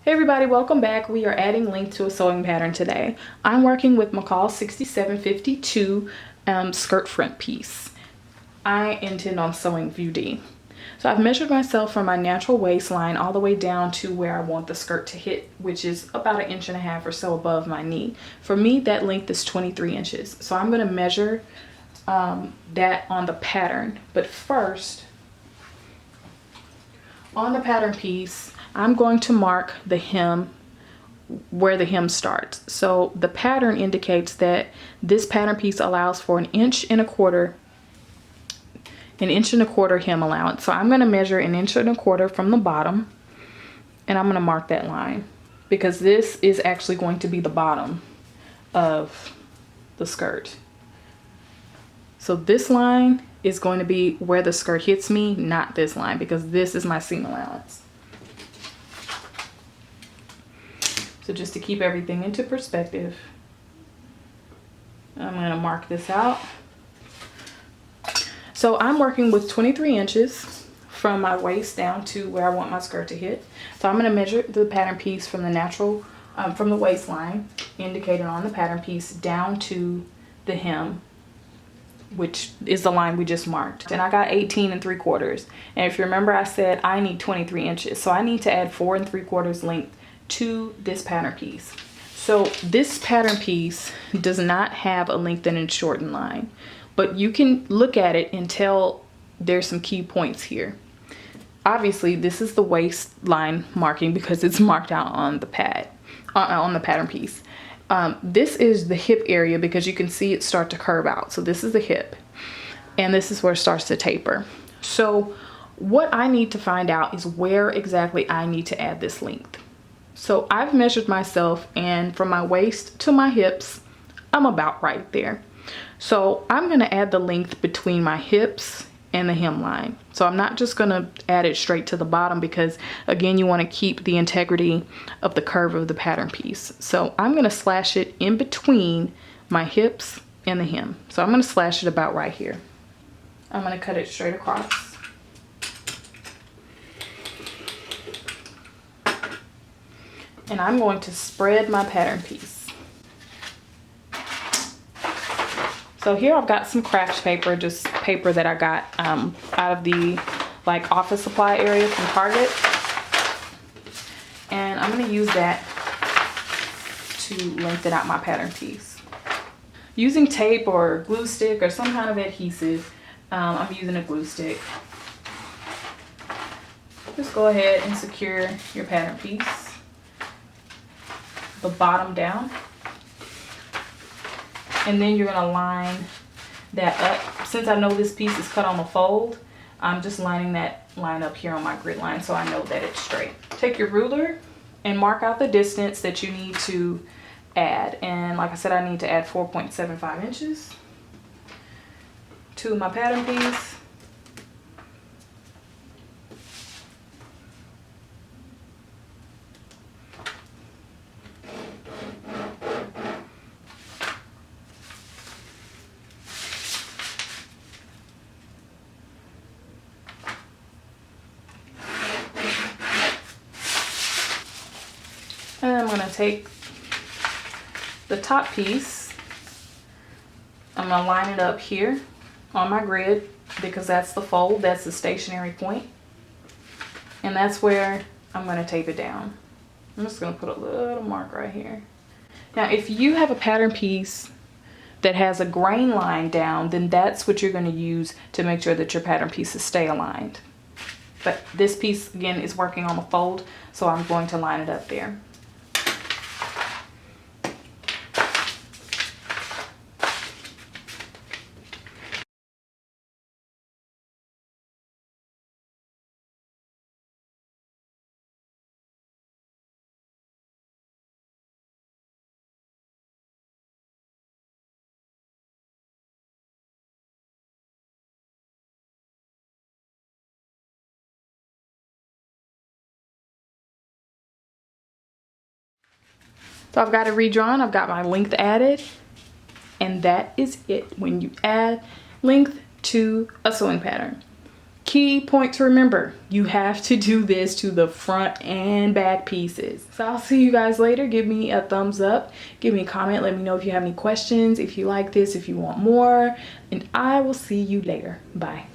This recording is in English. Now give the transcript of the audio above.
Hey everybody, welcome back. We are adding length to a sewing pattern today. I'm working with McCalls 6752 skirt front piece. I intend on sewing view D. So I've measured myself from my natural waistline all the way down to where I want the skirt to hit, which is about 1.5 inches or so above my knee. For me, that length is 23 inches. So I'm going to measure that on the pattern. But first, on the pattern piece, I'm going to mark the hem where the hem starts. So the pattern indicates that this pattern piece allows for 1.25 inches hem allowance. So I'm going to measure 1.25 inches from the bottom, and I'm going to mark that line because this is actually going to be the bottom of the skirt. So this line is going to be where the skirt hits me, not this line, because this is my seam allowance. So just to keep everything into perspective, I'm going to mark this out. So I'm working with 23 inches from my waist down to where I want my skirt to hit. So I'm going to measure the pattern piece from the natural, from the waistline indicated on the pattern piece down to the hem, which is the line we just marked. And I got 18 3/4. And if you remember, I said I need 23 inches. So I need to add 4 3/4 length to this pattern piece. So this pattern piece does not have a lengthen and shorten line, but you can look at it and tell there's some key points here. Obviously, this is the waistline marking because it's marked out on the pad, on the pattern piece. This is the hip area because you can see it start to curve out. So this is the hip, and this is where it starts to taper. So what I need to find out is where exactly I need to add this length. So I've measured myself, and from my waist to my hips, I'm about right there. So I'm going to add the length between my hips and the hemline. So I'm not just going to add it straight to the bottom because, again, you want to keep the integrity of the curve of the pattern piece. So I'm going to slash it in between my hips and the hem. So I'm going to slash it about right here. I'm going to cut it straight across. And I'm going to spread my pattern piece. So here I've got some craft paper, just paper that I got out of the office supply area from Target. And I'm going to use that to lengthen out my pattern piece. Using tape or glue stick or some kind of adhesive, I'm using a glue stick. Just go ahead and secure your pattern piece, the bottom down, and then you're going to line that up. Since I know this piece is cut on the fold, I'm just lining that line up here on my grid line so I know that it's straight. Take your ruler and mark out the distance that you need to add, and like I said, I need to add 4.75 inches to my pattern piece. And I'm going to take the top piece, I'm going to line it up here on my grid because that's the fold, that's the stationary point. And that's where I'm going to tape it down. I'm just going to put a little mark right here. Now, if you have a pattern piece that has a grain line down, then that's what you're going to use to make sure that your pattern pieces stay aligned. But this piece, again, is working on the fold, so I'm going to line it up there. So I've got it redrawn, I've got my length added, and that is it when you add length to a sewing pattern. key point to remember, you have to do this to the front and back pieces. So I'll see you guys later. Give me a thumbs up, give me a comment, let me know if you have any questions, if you like this, if you want more, and I will see you later. Bye.